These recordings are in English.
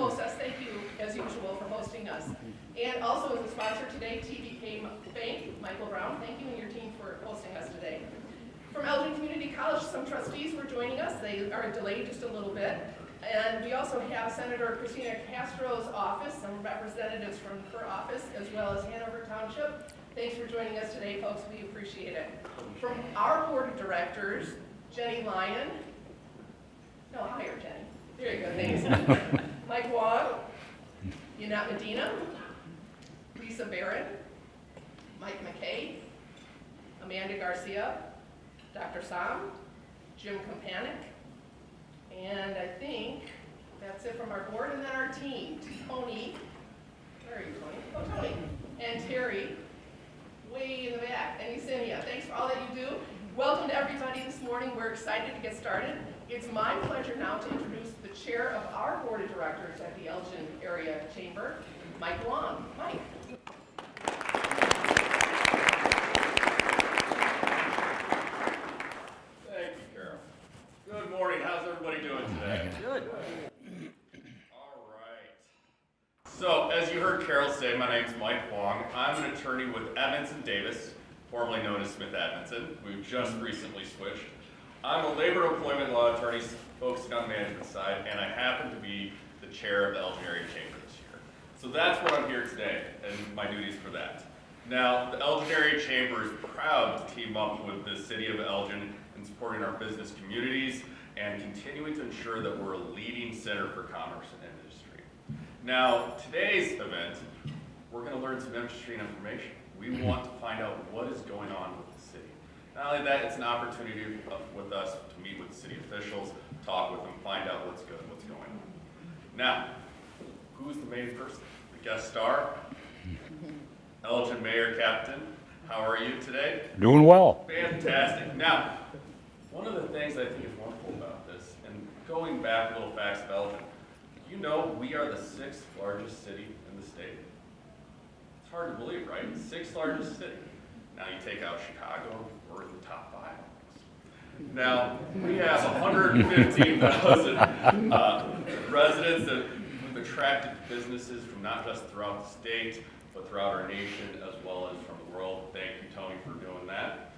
host us. Thank you, as usual, for hosting us. And also as a sponsor today, TBK Bank, Michael Brown. Thank you and your team for hosting us today. From Elgin Community College, some trustees were joining us. They are delayed just a little bit. And we also have Senator Christina Castro's office, some representatives from her office, as well as Hanover Township. Thanks for joining us today, folks. We appreciate it. From our board of directors, Jenny Lyon. No, higher, Jenny. There you go, thanks. Mike Wong, Yannette Medina, Lisa Barron, Mike McKay, Amanda Garcia, Dr. Sam, Jim Kopanek, and I think that's it from our board. And then our team, Tony, where are you, Tony? Oh, Tony, and Terry, way in the back, and Yesenia. Thanks for all that you do. Welcome to everybody this morning. We're excited to get started. It's my pleasure now to introduce the chair of our board of directors at the Elgin Area Chamber, Mike Wong. Mike. Thank you, Carol. Good morning. How's everybody doing today? Good. All right. So, as you heard Carol say, my name's Mike Wong. I'm an attorney with Edmondson Davis, formerly known as Smith Edmondson. We've just recently switched. I'm a labor employment law attorney focusing on the management side, and I happen to be the chair of the Elgin Area Chamber this year. So that's what I'm here today, and my duties for that. Now, the Elgin Area Chamber is proud to team up with the City of Elgin in supporting our business communities and continuing to ensure that we're a leading center for commerce and industry. Now, today's event, we're going to learn some interesting information. We want to find out what is going on with the city. Not only that, it's an opportunity with us to meet with city officials, talk with them, find out what's good, what's going on. Now, who's the main person? The guest star? Elgin Mayor Kaptain. How are you today? Doing well. Fantastic. Now, one of the things I think is wonderful about this, and going back a little facts of Elgin, you know we are the 6th largest city in the state. It's hard to believe, right? 6th largest city. Now you take out Chicago, we're in the top 5. Now, we have 115,000 residents that we've attracted businesses from not just throughout the state, but throughout our nation, as well as from the world. Thank you, Tony, for doing that.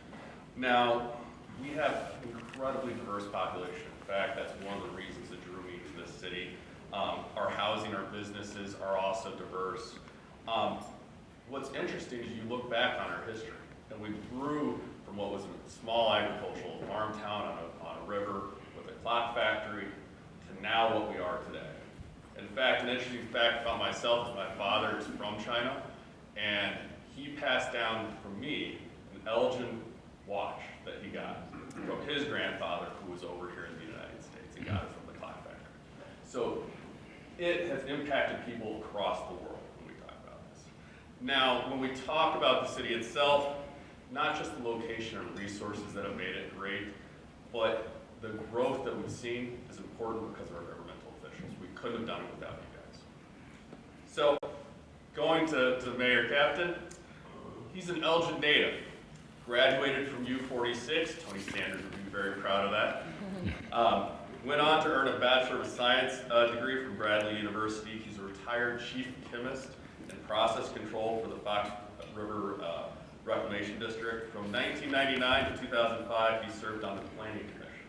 Now, we have an incredibly diverse population. In fact, that's one of the reasons that drew me to this city. Our housing, our businesses are also diverse. What's interesting is you look back on our history, and we grew from what was a small agricultural farm town on a river with a clock factory to now what we are today. In fact, an interesting fact about myself is my father is from China, and he passed down from me an Elgin watch that he got from his grandfather who was over here in the United States. He got it from the clock factory. So it has impacted people across the world when we talk about this. Now, when we talk about the city itself, not just the location and resources that have made it great, but the growth that we've seen is important because of our governmental officials. We couldn't have done it without you guys. So, going to Mayor Kaptain, he's an Elgin native. Graduated from U46, Tony Sanders would be very proud of that. Went on to earn a Bachelor of Science degree from Bradley University. He's a retired chief chemist and process control for the Fox River Reclamation District. From 1999 to 2005, he served on the Planning Commission.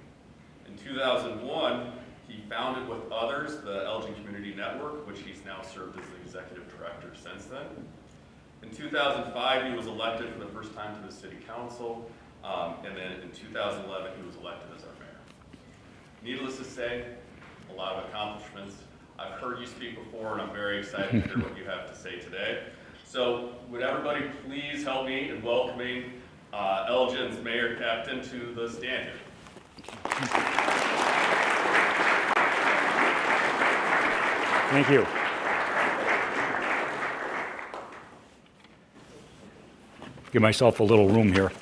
In 2001, he founded with others the Elgin Community Network, which he's now served as the executive director since then. In 2005, he was elected for the first time to the city council, and then in 2011, he was elected as our mayor. Needless to say, a lot of accomplishments. I've heard you speak before, and I'm very excited to hear what you have to say today. So would everybody please help me in welcoming Elgin's Mayor Kaptain to the stand here. Thank you. Give myself a little room here.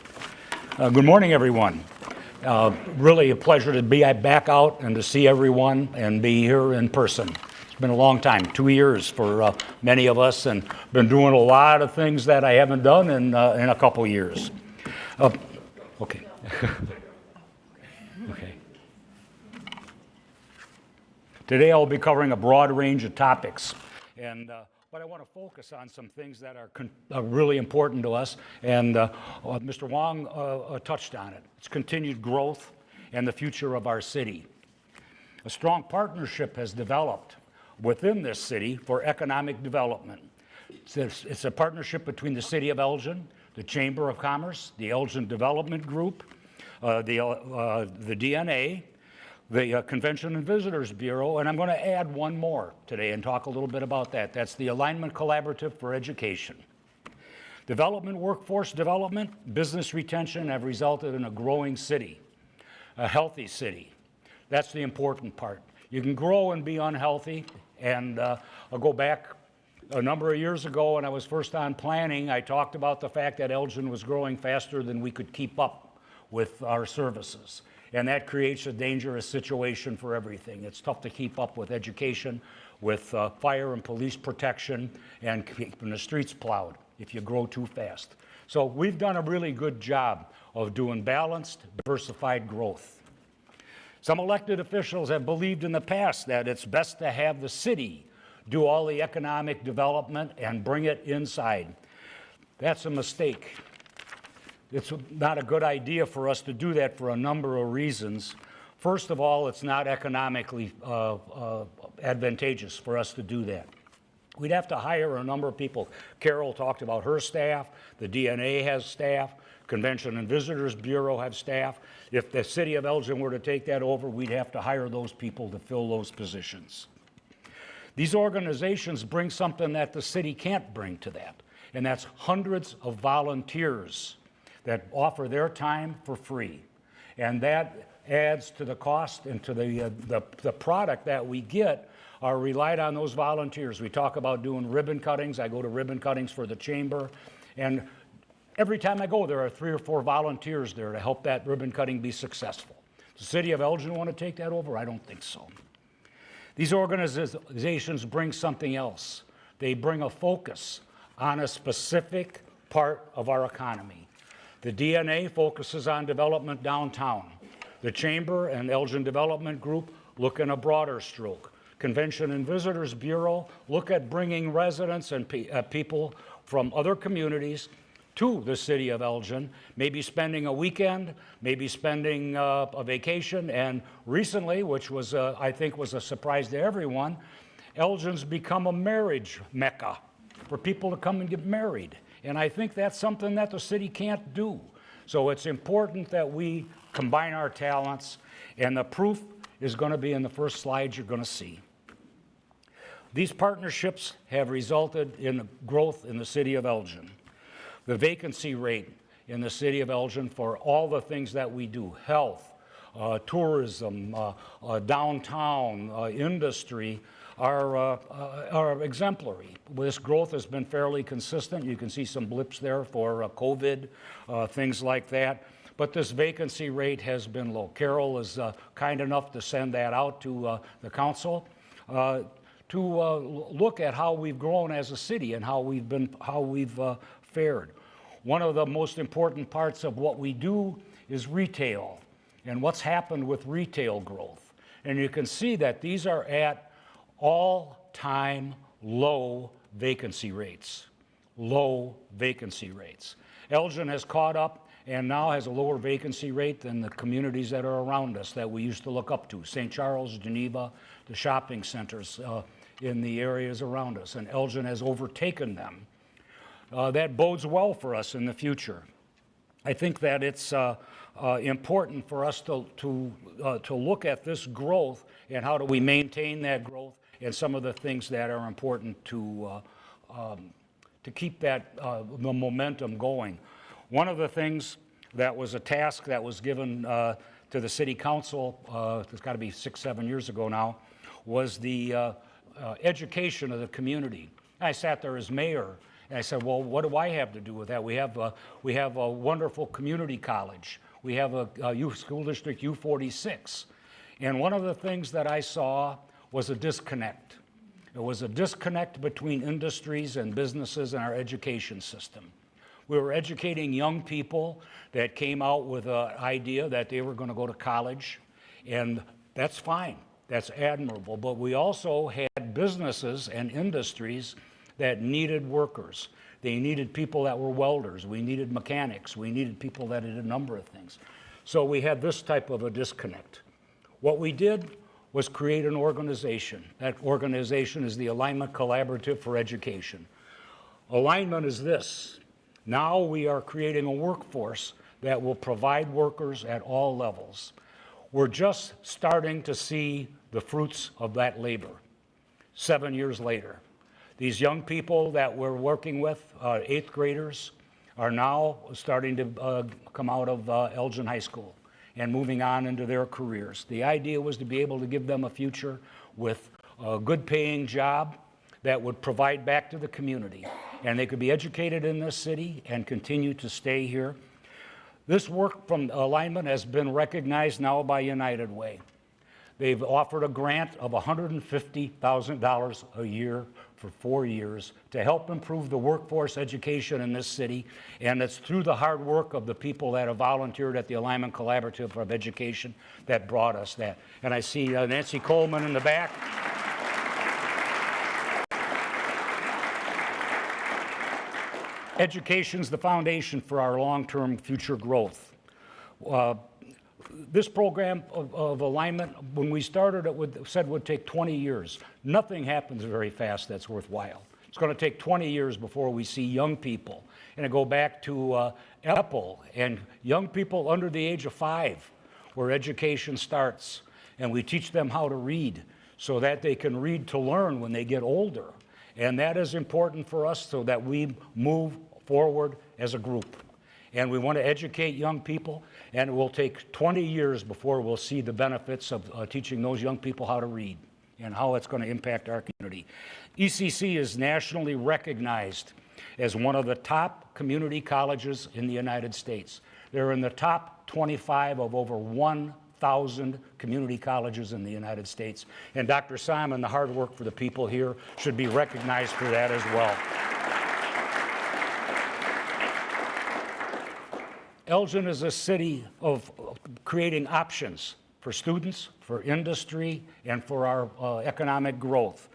Good morning, everyone. Really a pleasure to be back out and to see everyone and be here in person. It's been a long time, 2 years for many of us, and been doing a lot of things that I haven't done in a couple years. Okay. Okay. Today I'll be covering a broad range of topics, but I want to focus on some things that are really important to us, and Mr. Wong touched on it. It's continued growth and the future of our city. A strong partnership has developed within this city for economic development. It's a partnership between the City of Elgin, the Chamber of Commerce, the Elgin Development Group, the DNA, the Convention and Visitors Bureau, and I'm going to add one more today and talk a little bit about that. That's the Alignment Collaborative for Education. Development, workforce development, business retention have resulted in a growing city, a healthy city. That's the important part. You can grow and be unhealthy, and I'll go back a number of years ago when I was first on planning. I talked about the fact that Elgin was growing faster than we could keep up with our services. And that creates a dangerous situation for everything. It's tough to keep up with education, with fire and police protection, and keeping the streets plowed if you grow too fast. So we've done a really good job of doing balanced, diversified growth. Some elected officials have believed in the past that it's best to have the city do all the economic development and bring it inside. That's a mistake. It's not a good idea for us to do that for a number of reasons. First of all, it's not economically advantageous for us to do that. We'd have to hire a number of people. Carol talked about her staff. The DNA has staff. Convention and Visitors Bureau have staff. If the City of Elgin were to take that over, we'd have to hire those people to fill those positions. These organizations bring something that the city can't bring to that, and that's hundreds of volunteers that offer their time for free. And that adds to the cost and to the product that we get are relied on those volunteers. We talk about doing ribbon cuttings. I go to ribbon cuttings for the chamber, and every time I go, there are 3 or 4 volunteers there to help that ribbon cutting be successful. Does the City of Elgin want to take that over? I don't think so. These organizations bring something else. They bring a focus on a specific part of our economy. The DNA focuses on development downtown. The Chamber and Elgin Development Group look in a broader stroke. Convention and Visitors Bureau look at bringing residents and people from other communities to the City of Elgin, maybe spending a weekend, maybe spending a vacation, and recently, which was, I think was a surprise to everyone, Elgin's become a marriage mecca for people to come and get married. And I think that's something that the city can't do. So it's important that we combine our talents, and the proof is going to be in the first slide you're going to see. These partnerships have resulted in growth in the City of Elgin. The vacancy rate in the City of Elgin for all the things that we do, health, tourism, downtown, industry, are exemplary. This growth has been fairly consistent. You can see some blips there for COVID, things like that. But this vacancy rate has been low. Carol is kind enough to send that out to the council to look at how we've grown as a city and how we've fared. One of the most important parts of what we do is retail and what's happened with retail growth. And you can see that these are at all-time low vacancy rates. Low vacancy rates. Elgin has caught up and now has a lower vacancy rate than the communities that are around us that we used to look up to. St. Charles, Geneva, the shopping centers in the areas around us, and Elgin has overtaken them. That bodes well for us in the future. I think that it's important for us to look at this growth and how do we maintain that growth and some of the things that are important to keep that the momentum going. One of the things that was a task that was given to the city council, it's got to be 6-7 years ago now, was the education of the community. I sat there as mayor and I said, well, what do I have to do with that? We have a wonderful community college. We have a youth school district, U46. And one of the things that I saw was a disconnect. It was a disconnect between industries and businesses in our education system. We were educating young people that came out with an idea that they were going to go to college, and that's fine. That's admirable. But we also had businesses and industries that needed workers. They needed people that were welders. We needed mechanics. We needed people that did a number of things. So we had this type of a disconnect. What we did was create an organization. That organization is the Alignment Collaborative for Education. Alignment is this. Now we are creating a workforce that will provide workers at all levels. We're just starting to see the fruits of that labor 7 years later. These young people that we're working with, 8th graders, are now starting to come out of Elgin High School and moving on into their careers. The idea was to be able to give them a future with a good paying job that would provide back to the community. And they could be educated in this city and continue to stay here. This work from Alignment has been recognized now by United Way. They've offered a grant of $150,000 a year for 4 years to help improve the workforce education in this city. And it's through the hard work of the people that have volunteered at the Alignment Collaborative of Education that brought us that. And I see Nancy Coleman in the back. Education's the foundation for our long-term future growth. This program of Alignment, when we started it, said would take 20 years. Nothing happens very fast that's worthwhile. It's going to take 20 years before we see young people. And I go back to Apple and young people under the age of 5, where education starts. And we teach them how to read so that they can read to learn when they get older. And that is important for us so that we move forward as a group. And we want to educate young people, and it will take 20 years before we'll see the benefits of teaching those young people how to read and how it's going to impact our community. ECC is nationally recognized as one of the top community colleges in the United States. They're in the top 25 of over 1,000 community colleges in the United States. And Dr. Simon, the hard work for the people here, should be recognized for that as well. Elgin is a city of creating options for students, for industry, and for our economic growth.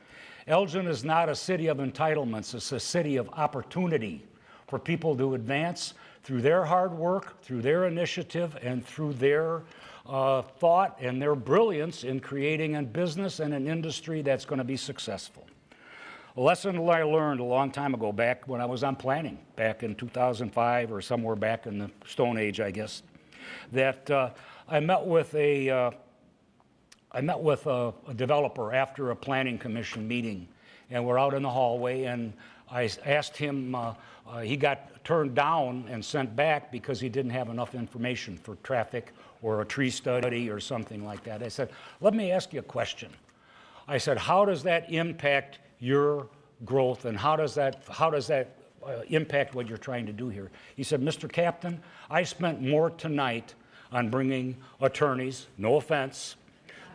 Elgin is not a city of entitlements, it's a city of opportunity for people to advance through their hard work, through their initiative, and through their thought and their brilliance in creating a business and an industry that's going to be successful. A lesson that I learned a long time ago, back when I was on planning, back in 2005 or somewhere back in the Stone Age, I guess, that I met with a developer after a planning commission meeting, and we're out in the hallway, and I asked him, he got turned down and sent back because he didn't have enough information for traffic or a tree study or something like that. I said, let me ask you a question. I said, how does that impact your growth, and how does that impact what you're trying to do here? He said, Mr. Kaptain, I spent more tonight on bringing attorneys, no offense,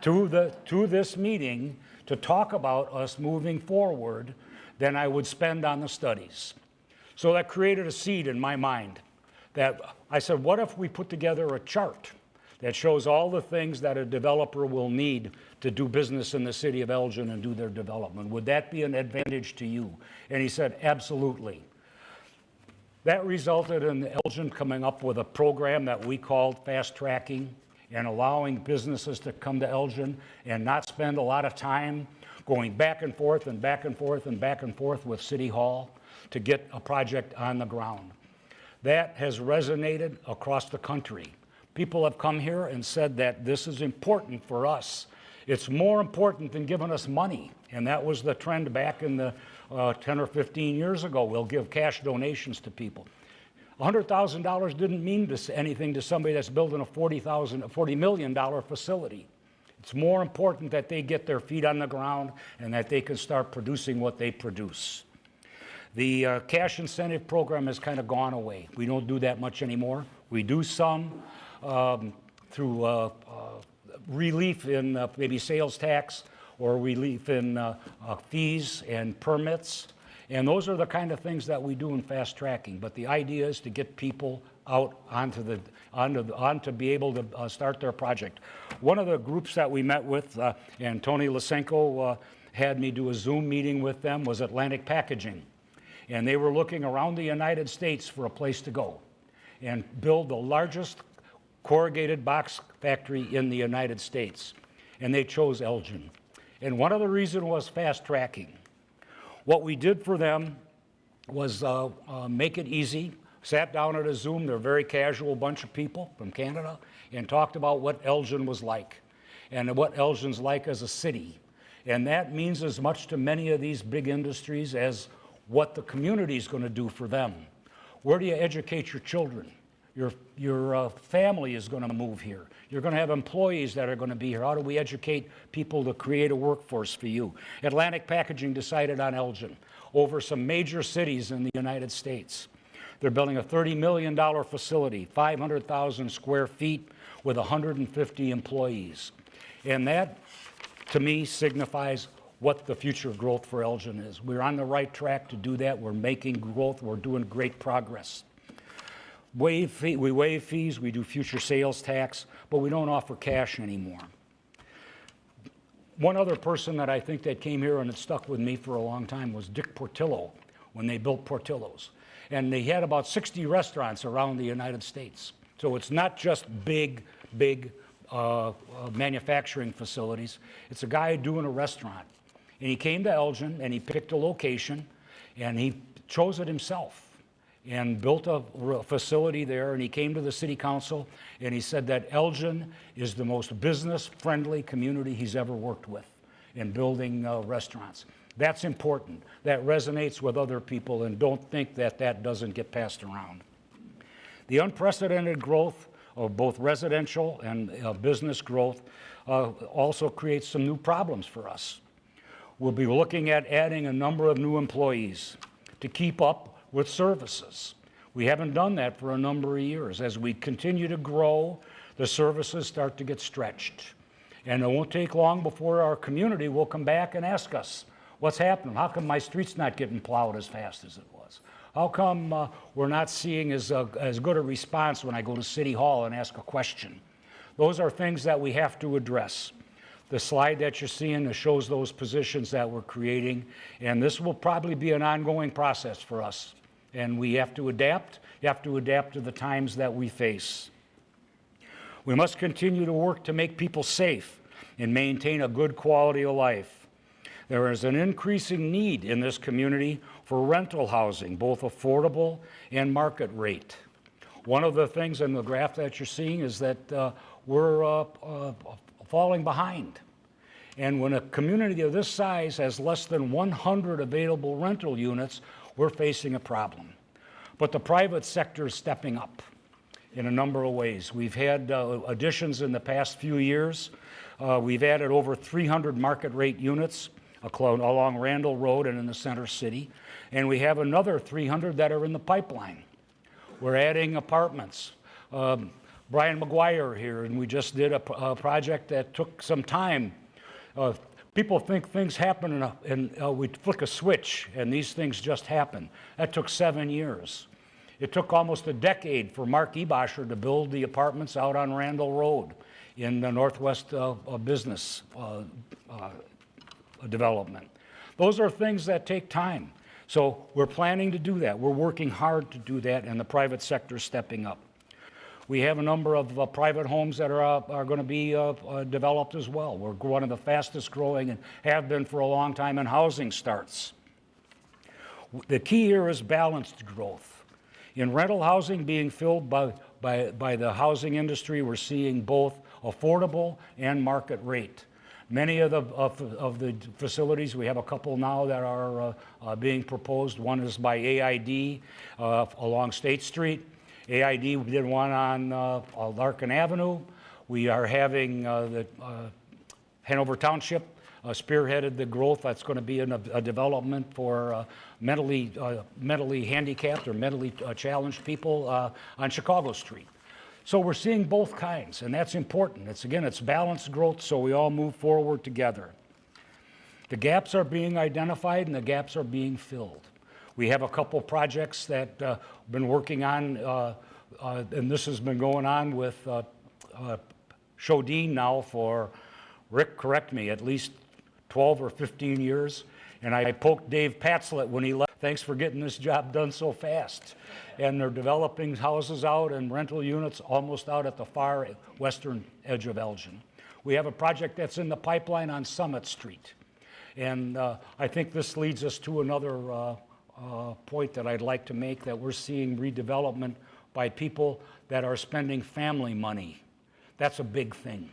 to this meeting to talk about us moving forward than I would spend on the studies. So that created a seed in my mind that I said, what if we put together a chart that shows all the things that a developer will need to do business in the city of Elgin and do their development? Would that be an advantage to you? And he said, absolutely. That resulted in Elgin coming up with a program that we called fast tracking and allowing businesses to come to Elgin and not spend a lot of time going back and forth and back and forth and back and forth with City Hall to get a project on the ground. That has resonated across the country. People have come here and said that this is important for us. It's more important than giving us money. And that was the trend back in the 10 or 15 years ago. We'll give cash donations to people. $100,000 didn't mean anything to somebody that's building a $40 million facility. It's more important that they get their feet on the ground and that they can start producing what they produce. The cash incentive program has kind of gone away. We don't do that much anymore. We do some through relief in maybe sales tax or relief in fees and permits. And those are the kind of things that we do in fast tracking. But the idea is to get people out onto be able to start their project. One of the groups that we met with, and Tony Lysenko had me do a Zoom meeting with them, was Atlantic Packaging. And they were looking around the United States for a place to go and build the largest corrugated box factory in the United States. And they chose Elgin. And one of the reasons was fast tracking. What we did for them was make it easy. Sat down at a Zoom, they're a very casual bunch of people from Canada, and talked about what Elgin was like and what Elgin's like as a city. And that means as much to many of these big industries as what the community is going to do for them. Where do you educate your children? Your family is going to move here. You're going to have employees that are going to be here. How do we educate people to create a workforce for you? Atlantic Packaging decided on Elgin over some major cities in the United States. They're building a $30 million facility, 500,000 square feet with 150 employees. And that, to me, signifies what the future growth for Elgin is. We're on the right track to do that. We're making growth. We're doing great progress. We waive fees, we do future sales tax, but we don't offer cash anymore. One other person that I think that came here and it stuck with me for a long time was Dick Portillo, when they built Portillo's. And they had about 60 restaurants around the United States. So it's not just big manufacturing facilities. It's a guy doing a restaurant. And he came to Elgin and he picked a location and he chose it himself and built a facility there. And he came to the city council and he said that Elgin is the most business-friendly community he's ever worked with in building restaurants. That's important. That resonates with other people, and don't think that that doesn't get passed around. The unprecedented growth of both residential and business growth also creates some new problems for us. We'll be looking at adding a number of new employees to keep up with services. We haven't done that for a number of years. As we continue to grow, the services start to get stretched. And it won't take long before our community will come back and ask us, what's happening? How come my street's not getting plowed as fast as it was? How come we're not seeing as good a response when I go to City Hall and ask a question? Those are things that we have to address. The slide that you're seeing shows those positions that we're creating, and this will probably be an ongoing process for us. And we have to adapt. You have to adapt to the times that we face. We must continue to work to make people safe and maintain a good quality of life. There is an increasing need in this community for rental housing, both affordable and market rate. One of the things in the graph that you're seeing is that we're falling behind. And when a community of this size has less than 100 available rental units, we're facing a problem. But the private sector is stepping up in a number of ways. We've had additions in the past few years. We've added over 300 market rate units along Randall Road and in the center city. And we have another 300 that are in the pipeline. We're adding apartments. Brian McGuire here, and we just did a project that took some time. People think things happen and we flick a switch and these things just happen. That took 7 years. It took almost a decade for Mark Ebosher to build the apartments out on Randall Road in the Northwest Business Development. Those are things that take time. So we're planning to do that. We're working hard to do that, and the private sector is stepping up. We have a number of private homes that are going to be developed as well. We're one of the fastest growing and have been for a long time in housing starts. The key here is balanced growth. In rental housing being filled by the housing industry, we're seeing both affordable and market rate. Many of the facilities, we have a couple now that are being proposed. One is by AID along State Street. AID, we did one on Larkin Avenue. We are having the Hanover Township spearheaded the growth. That's going to be a development for mentally handicapped or mentally challenged people on Chicago Street. So we're seeing both kinds, and that's important. It's balanced growth, so we all move forward together. The gaps are being identified and the gaps are being filled. We have a couple projects that we've been working on and this has been going on with Shodine now for, Rick, correct me, at least 12 or 15 years. And I poked Dave Patzlet when he left. Thanks for getting this job done so fast. And they're developing houses out and rental units almost out at the far western edge of Elgin. We have a project that's in the pipeline on Summit Street. And I think this leads us to another point that I'd like to make, that we're seeing redevelopment by people that are spending family money. That's a big thing.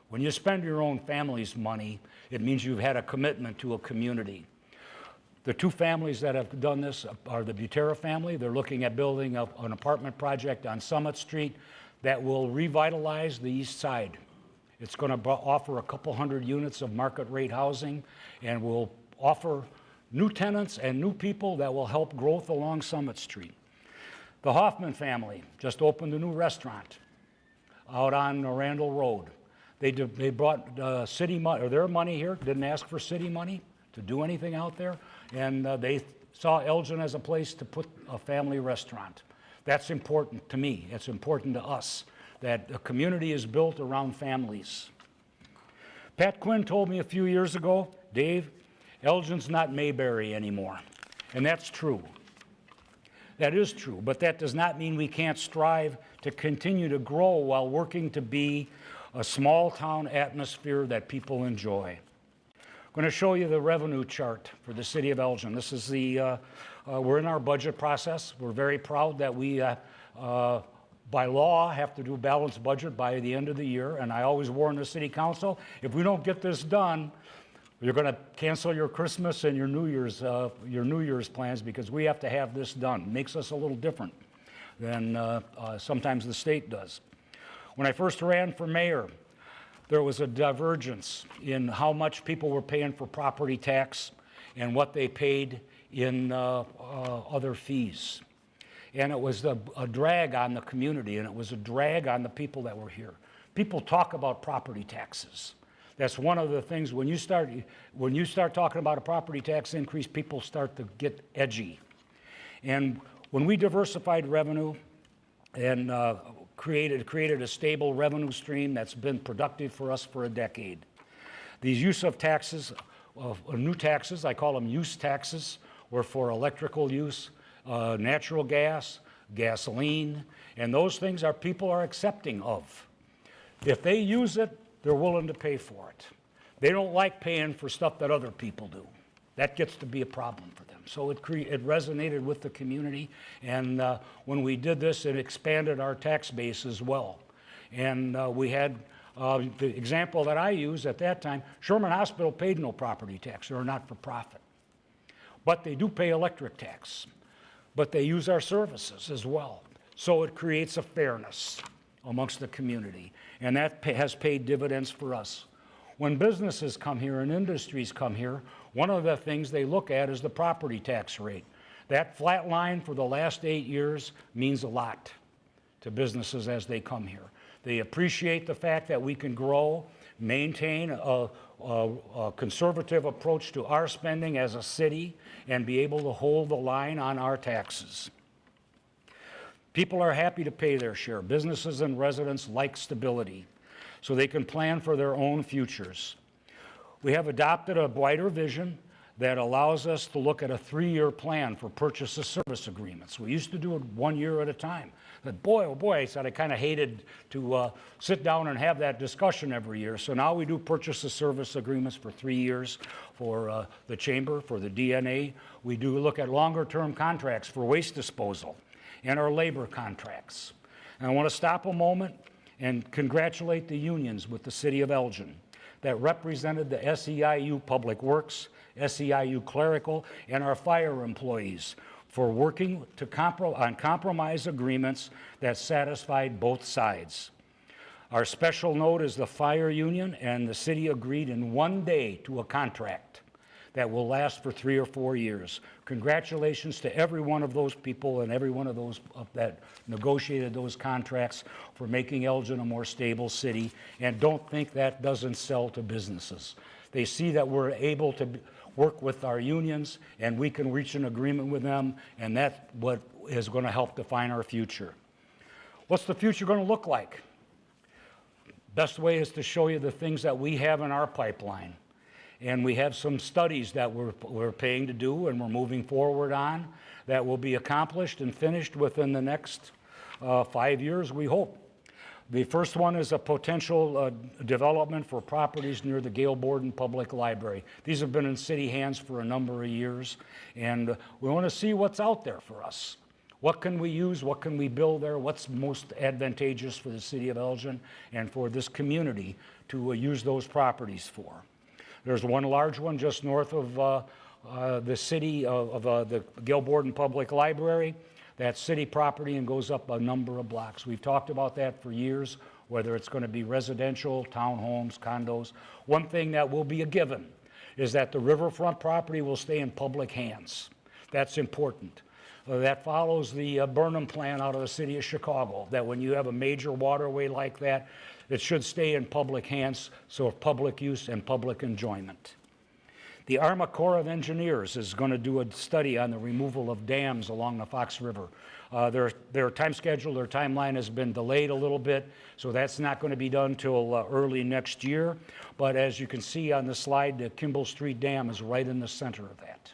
When you spend your own family's money, it means you've had a commitment to a community. The two families that have done this are the Butera family. They're looking at building an apartment project on Summit Street that will revitalize the east side. It's going to offer a couple hundred units of market rate housing and will offer new tenants and new people that will help growth along Summit Street. The Hoffman family just opened a new restaurant out on Randall Road. They brought city money, or their money here, didn't ask for city money to do anything out there, and they saw Elgin as a place to put a family restaurant. That's important to me. It's important to us that a community is built around families. Pat Quinn told me a few years ago, Dave, Elgin's not Mayberry anymore. And that's true. That is true, but that does not mean we can't strive to continue to grow while working to be a small town atmosphere that people enjoy. I'm going to show you the revenue chart for the city of Elgin. This is we're in our budget process. We're very proud that we, by law, have to do a balanced budget by the end of the year. And I always warn the city council, if we don't get this done, you're going to cancel your Christmas and your New Year's plans, because we have to have this done. It makes us a little different than sometimes the state does. When I first ran for mayor, there was a divergence in how much people were paying for property tax and what they paid in other fees. And it was a drag on the community, and it was a drag on the people that were here. People talk about property taxes. That's one of the things, when you start talking about a property tax increase, people start to get edgy. And when we diversified revenue and created a stable revenue stream that's been productive for us for a decade. These use of taxes, new taxes, I call them use taxes, were for electrical use, natural gas, gasoline, and those things people are accepting of. If they use it, they're willing to pay for it. They don't like paying for stuff that other people do. That gets to be a problem for them. So it resonated with the community, and when we did this, it expanded our tax base as well. And we had the example that I used at that time, Sherman Hospital paid no property tax. They're not for profit. But they do pay electric tax. But they use our services as well. So it creates a fairness amongst the community, and that has paid dividends for us. When businesses come here and industries come here, one of the things they look at is the property tax rate. That flat line for the last 8 years means a lot to businesses as they come here. They appreciate the fact that we can grow, maintain a conservative approach to our spending as a city, and be able to hold the line on our taxes. People are happy to pay their share. Businesses and residents like stability, so they can plan for their own futures. We have adopted a wider vision that allows us to look at a 3-year plan for purchase of service agreements. We used to do it 1 year at a time. But boy, oh boy, I said I kind of hated to sit down and have that discussion every year. So now we do purchase of service agreements for 3 years for the chamber, for the DNA. We do look at longer term contracts for waste disposal and our labor contracts. And I want to stop a moment and congratulate the unions with the city of Elgin that represented the SEIU Public Works, SEIU Clerical, and our fire employees for working on compromise agreements that satisfied both sides. Our special note is the fire union and the city agreed in 1 day to a contract that will last for 3 or 4 years. Congratulations to every one of those people and every one of those that negotiated those contracts for making Elgin a more stable city. And don't think that doesn't sell to businesses. They see that we're able to work with our unions and we can reach an agreement with them, and that's what is going to help define our future. What's the future going to look like? Best way is to show you the things that we have in our pipeline. And we have some studies that we're paying to do and we're moving forward on that will be accomplished and finished within the next 5 years, we hope. The first one is a potential development for properties near the Gail Borden Public Library. These have been in city hands for a number of years, and we want to see what's out there for us. What can we use? What can we build there? What's most advantageous for the city of Elgin and for this community to use those properties for? There's one large one just north of the city of the Gail Borden Public Library. That's city property and goes up a number of blocks. We've talked about that for years, whether it's going to be residential, townhomes, condos. One thing that will be a given is that the riverfront property will stay in public hands. That's important. That follows the Burnham plan out of the city of Chicago, that when you have a major waterway like that, it should stay in public hands, so public use and public enjoyment. The Army Corps of Engineers is going to do a study on the removal of dams along the Fox River. Their time schedule, their timeline has been delayed a little bit, so that's not going to be done till early next year. But as you can see on the slide, the Kimball Street Dam is right in the center of that.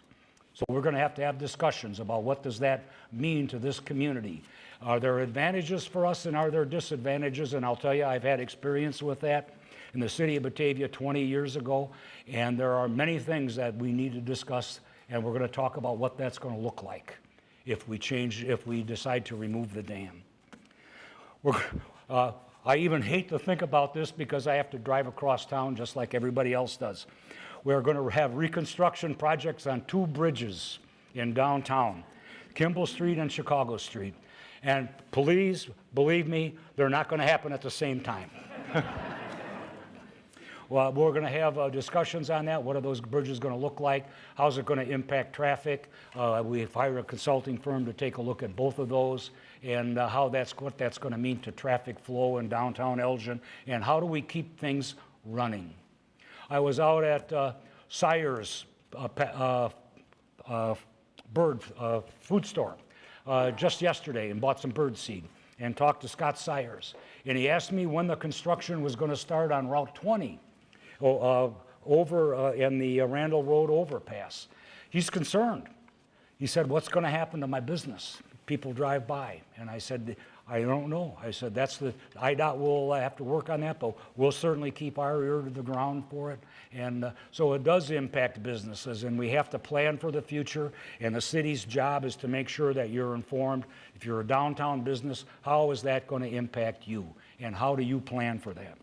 So we're going to have discussions about what does that mean to this community. Are there advantages for us and are there disadvantages? And I'll tell you, I've had experience with that in the city of Batavia 20 years ago, and there are many things that we need to discuss, and we're going to talk about what that's going to look like if we decide to remove the dam. I even hate to think about this because I have to drive across town just like everybody else does. We're going to have reconstruction projects on 2 bridges in downtown, Kimball Street and Chicago Street. And please, believe me, they're not going to happen at the same time. Well, we're going to have discussions on that. What are those bridges going to look like? How's it going to impact traffic? We've hired a consulting firm to take a look at both of those and what that's going to mean to traffic flow in downtown Elgin, and how do we keep things running. I was out at Sire's bird food store just yesterday and bought some bird seed and talked to Scott Sire's. And he asked me when the construction was going to start on Route 20 over in the Randall Road overpass. He's concerned. He said, what's going to happen to my business? People drive by. And I said, I don't know. I said, IDOT will have to work on that, but we'll certainly keep our ear to the ground for it. And so it does impact businesses, and we have to plan for the future, and the city's job is to make sure that you're informed. If you're a downtown business, how is that going to impact you, and how do you plan for that?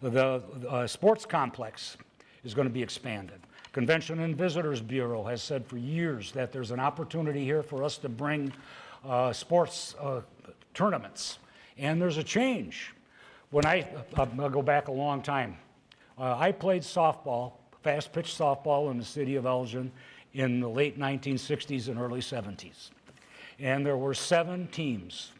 The sports complex is going to be expanded. Convention and Visitors Bureau has said for years that there's an opportunity here for us to bring sports tournaments, and there's a change. I'll go back a long time. I played softball, fast pitch softball in the city of Elgin in the late 1960s and early 70s. And there were 7 teams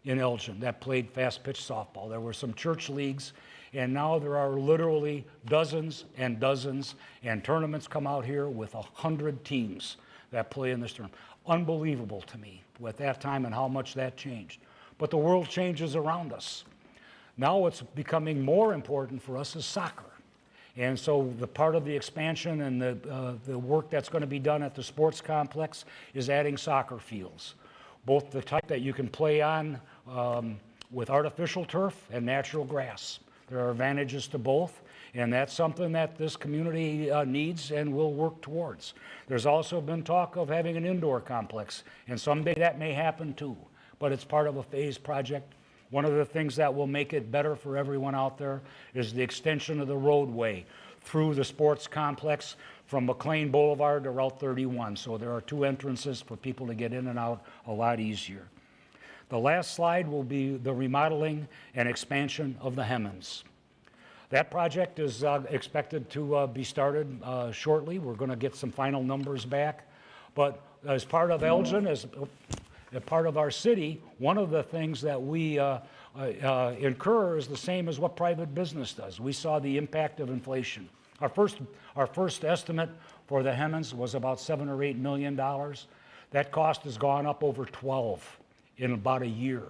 in Elgin that played fast pitch softball. There were some church leagues, and now there are literally dozens and dozens, and tournaments come out here with 100 teams that play in this tournament. Unbelievable to me at that time and how much that changed. But the world changes around us. Now what's becoming more important for us is soccer. And so the part of the expansion and the work that's going to be done at the sports complex is adding soccer fields, both the type that you can play on with artificial turf and natural grass. There are advantages to both, and that's something that this community needs and will work towards. There's also been talk of having an indoor complex, and someday that may happen too, but it's part of a phased project. One of the things that will make it better for everyone out there is the extension of the roadway through the sports complex from McLean Boulevard to Route 31. So there are 2 entrances for people to get in and out a lot easier. The last slide will be the remodeling and expansion of the Hemmons. That project is expected to be started shortly. We're going to get some final numbers back. But as part of Elgin, as part of our city, one of the things that we incur is the same as what private business does. We saw the impact of inflation. Our first estimate for the Hemmons was about $7 or $8 million. That cost has gone up over 12 in about a year.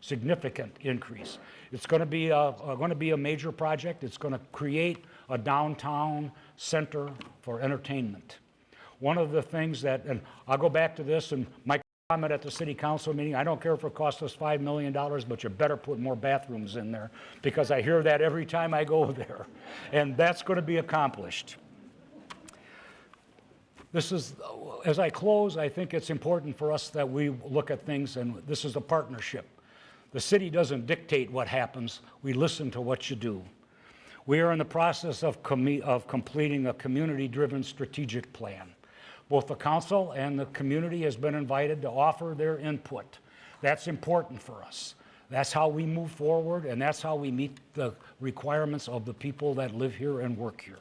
significant increase. It's going to be a major project. It's going to create a downtown center for entertainment. One of the things that, and I'll go back to this, and my comment at the city council meeting, I don't care if it costs us $5 million, but you better put more bathrooms in there, because I hear that every time I go there. And that's going to be accomplished. This is, as I close, I think it's important for us that we look at things, and this is a partnership. The city doesn't dictate what happens. We listen to what you do. We are in the process of completing a community-driven strategic plan. Both the council and the community has been invited to offer their input. That's important for us. That's how we move forward, and that's how we meet the requirements of the people that live here and work here.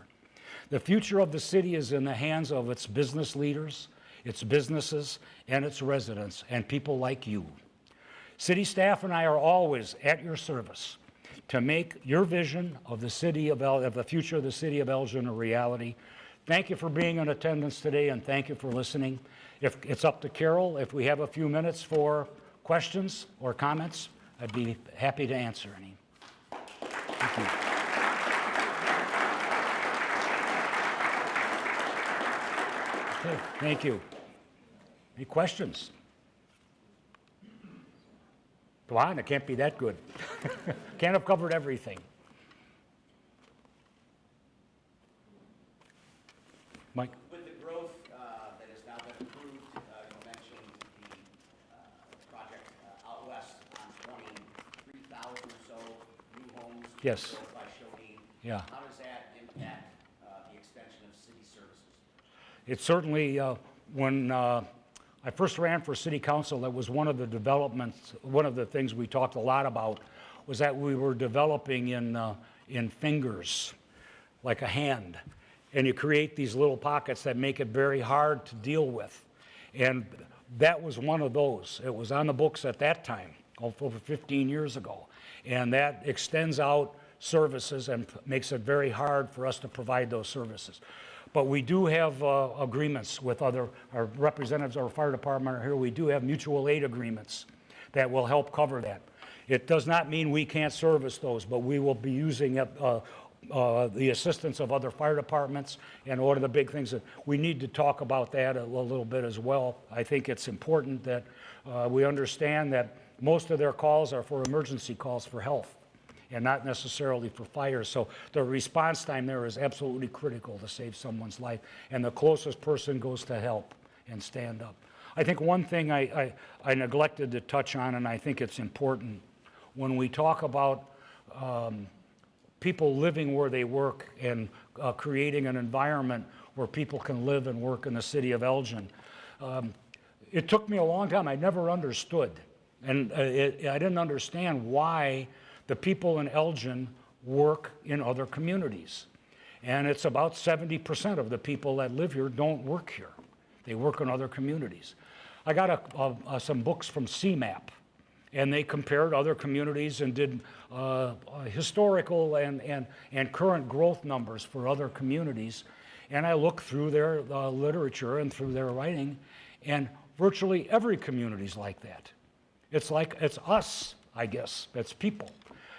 The future of the city is in the hands of its business leaders, its businesses, and its residents, and people like you. City staff and I are always at your service to make your vision of the future of the city of Elgin a reality. Thank you for being in attendance today, and thank you for listening. If it's up to Carol, if we have a few minutes for questions or comments, I'd be happy to answer any. Thank you. Okay, thank you. Any questions? Come on, it can't be that good. Can't have covered everything. Mike? With the growth that has now been approved, you mentioned the project out west on 23,000 or so new homes. Yes. Built by Shodine. Yeah. How does that impact the extension of city services? It certainly, when I first ran for city council, that was one of the developments, one of the things we talked a lot about, was that we were developing in fingers, like a hand. And you create these little pockets that make it very hard to deal with. And that was one of those. It was on the books at that time, over 15 years ago. And that extends out services and makes it very hard for us to provide those services. But we do have agreements with our representatives, our fire department are here. We do have mutual aid agreements that will help cover that. It does not mean we can't service those, but we will be using the assistance of other fire departments. And one of the big things that we need to talk about that a little bit as well. I think it's important that we understand that most of their calls are for emergency calls for health and not necessarily for fire. So the response time there is absolutely critical to save someone's life. And the closest person goes to help and stand up. I think one thing I neglected to touch on, and I think it's important, when we talk about people living where they work and creating an environment where people can live and work in the city of Elgin. It took me a long time. I never understood. And I didn't understand why the people in Elgin work in other communities. And it's about 70% of the people that live here don't work here. They work in other communities. I got some books from CMAP. And they compared other communities and did historical and current growth numbers for other communities. And I looked through their literature and through their writing, and virtually every community is like that. It's like, it's us, I guess, it's people.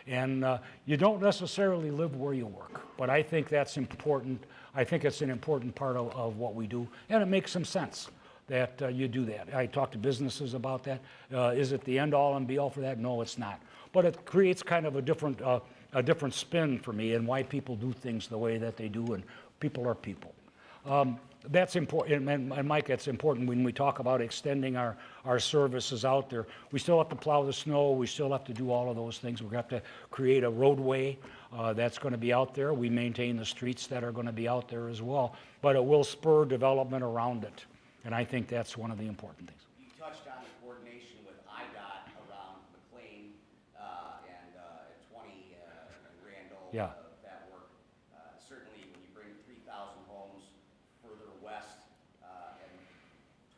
And you don't necessarily live where you work, but I think that's important. I think it's an important part of what we do, and it makes some sense that you do that. I talk to businesses about that. Is it the end all and be all for that? No, it's not. But it creates kind of a different spin for me and why people do things the way that they do, and people are people. That's important, and Mike, it's important when we talk about extending our services out there. We still have to plow the snow, we still have to do all of those things. We're going to have to create a roadway that's going to be out there. We maintain the streets that are going to be out there as well, but it will spur development around it. And I think that's one of the important things. You touched on the coordination with IDOT around McLean and 20 and Randall. Yeah. That work. Certainly, when you bring 3,000 homes further west and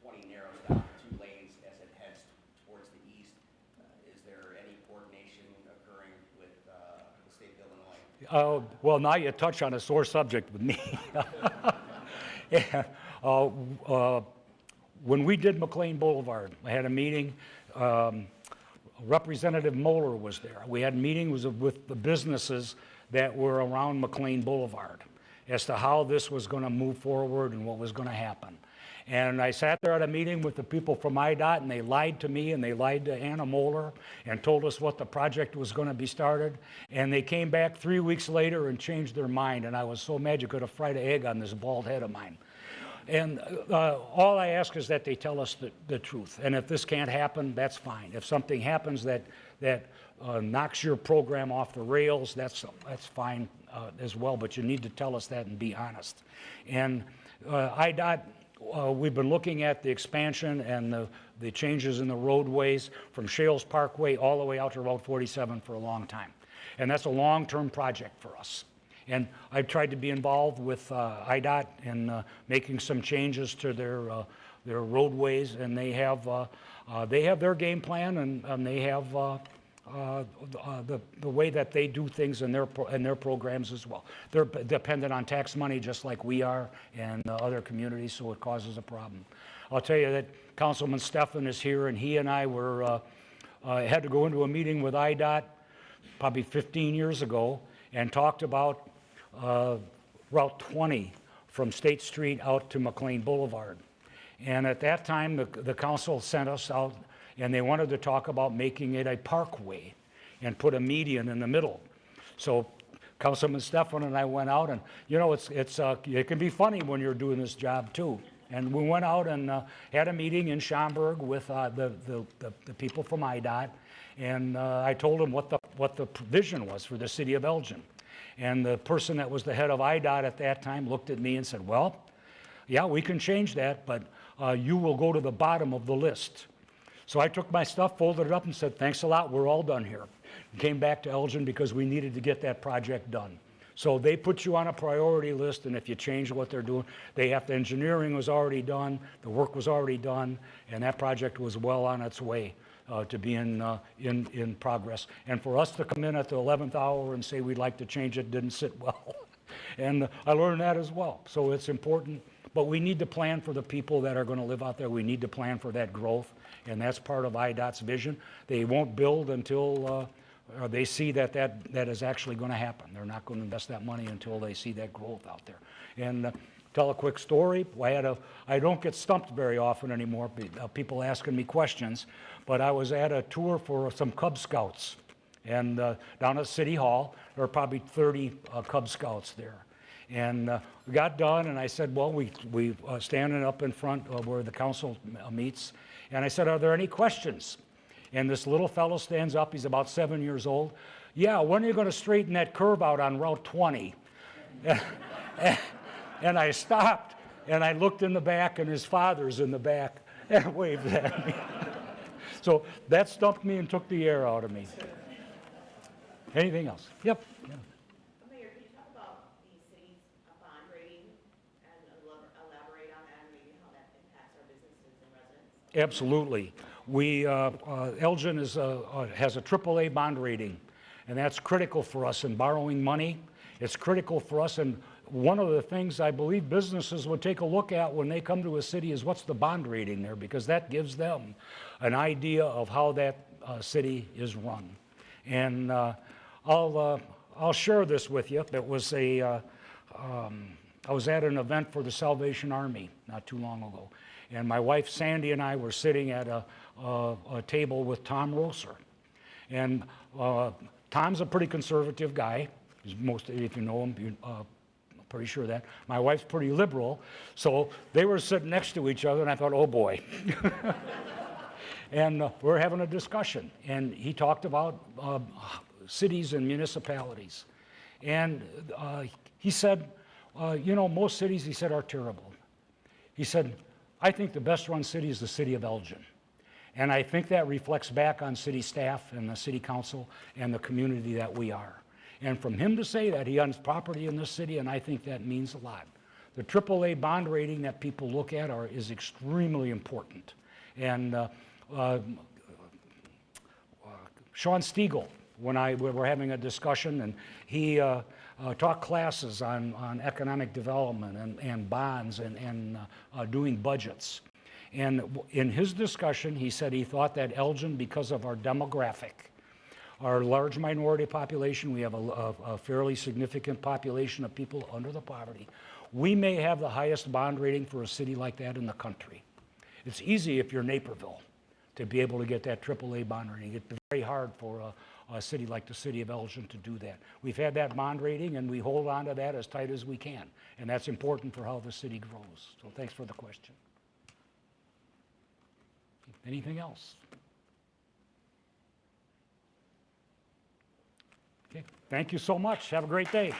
20 narrows down to 2 lanes as it heads towards the east, is there any coordination occurring with the state of Illinois? Well, now you touch on a sore subject with me. Yeah. When we did McLean Boulevard, I had a meeting Representative Moeller was there. We had meetings with the businesses that were around McLean Boulevard as to how this was going to move forward and what was going to happen. And I sat there at a meeting with the people from IDOT, and they lied to me and they lied to Anna Moeller and told us what the project was going to be started. And they came back 3 weeks later and changed their mind, and I was so mad you could have fried an egg on this bald head of mine. And all I ask is that they tell us the truth. And if this can't happen, that's fine. If something happens that knocks your program off the rails, that's fine as well. But you need to tell us that and be honest. And IDOT, we've been looking at the expansion and the changes in the roadways from Shales Parkway all the way out to Route 47 for a long time. And that's a long-term project for us. And I've tried to be involved with IDOT in making some changes to their roadways, and they have their game plan, and they have the way that they do things in their programs as well. They're dependent on tax money just like we are and other communities, so it causes a problem. I'll tell you that Councilman Stefan is here, and he and I had to go into a meeting with IDOT probably 15 years ago and talked about Route 20 from State Street out to McLean Boulevard. And at that time, the council sent us out, and they wanted to talk about making it a parkway and put a median in the middle. So Councilman Stefan and I went out, and it can be funny when you're doing this job too. And we went out and had a meeting in Schaumburg with the people from IDOT, and I told them what the vision was for the city of Elgin. And the person that was the head of IDOT at that time looked at me and said, well, yeah, we can change that, but you will go to the bottom of the list. So I took my stuff, folded it up, and said, thanks a lot, we're all done here. Came back to Elgin because we needed to get that project done. So they put you on a priority list, and if you change what they're doing, the engineering was already done, the work was already done, and that project was well on its way to be in progress. And for us to come in at the 11th hour and say we'd like to change it didn't sit well. And I learned that as well. So it's important, but we need to plan for the people that are going to live out there. We need to plan for that growth, and that's part of IDOT's vision. They won't build until they see that is actually going to happen. They're not going to invest that money until they see that growth out there. And tell a quick story. I don't get stumped very often anymore, people asking me questions, but I was at a tour for some Cub Scouts, and down at City Hall, there were probably 30 Cub Scouts there. And we got done, and I said, well, we standing up in front of where the council meets, and I said, are there any questions? And this little fellow stands up, he's about 7 years old. Yeah, when are you going to straighten that curve out on Route 20? And I stopped, and I looked in the back, and his father's in the back, and waved at me. So that stumped me and took the air out of me. Anything else? Yep. Yeah. Mayor, can you talk about the city's bond rating and elaborate on that and maybe how that impacts our businesses and residents? Absolutely. Elgin has a AAA bond rating, and that's critical for us in borrowing money. It's critical for us, and one of the things I believe businesses would take a look at when they come to a city is what's the bond rating there, because that gives them an idea of how that city is run. And I'll share this with you. It was I was at an event for the Salvation Army not too long ago, and my wife Sandy and I were sitting at a table with Tom Rosser, and Tom's a pretty conservative guy. If you know him, I'm pretty sure that. My wife's pretty liberal, so they were sitting next to each other, and I thought, oh boy. And we're having a discussion, and he talked about cities and municipalities. And he said, most cities, he said, are terrible. He said, I think the best run city is the city of Elgin. And I think that reflects back on city staff and the city council and the community that we are. And from him to say that, he owns property in this city, and I think that means a lot. The AAA bond rating that people look at is extremely important. And Sean Stiegel, we were having a discussion, and he taught classes on economic development and bonds and doing budgets. And in his discussion, he said he thought that Elgin, because of our demographic, our large minority population, we have a fairly significant population of people under the poverty. We may have the highest bond rating for a city like that in the country. It's easy if you're Naperville to be able to get that AAA bond rating. It's very hard for a city like the city of Elgin to do that. We've had that bond rating, and we hold on to that as tight as we can. And that's important for how the city grows. So thanks for the question. Anything else? Okay, thank you so much. Have a great day.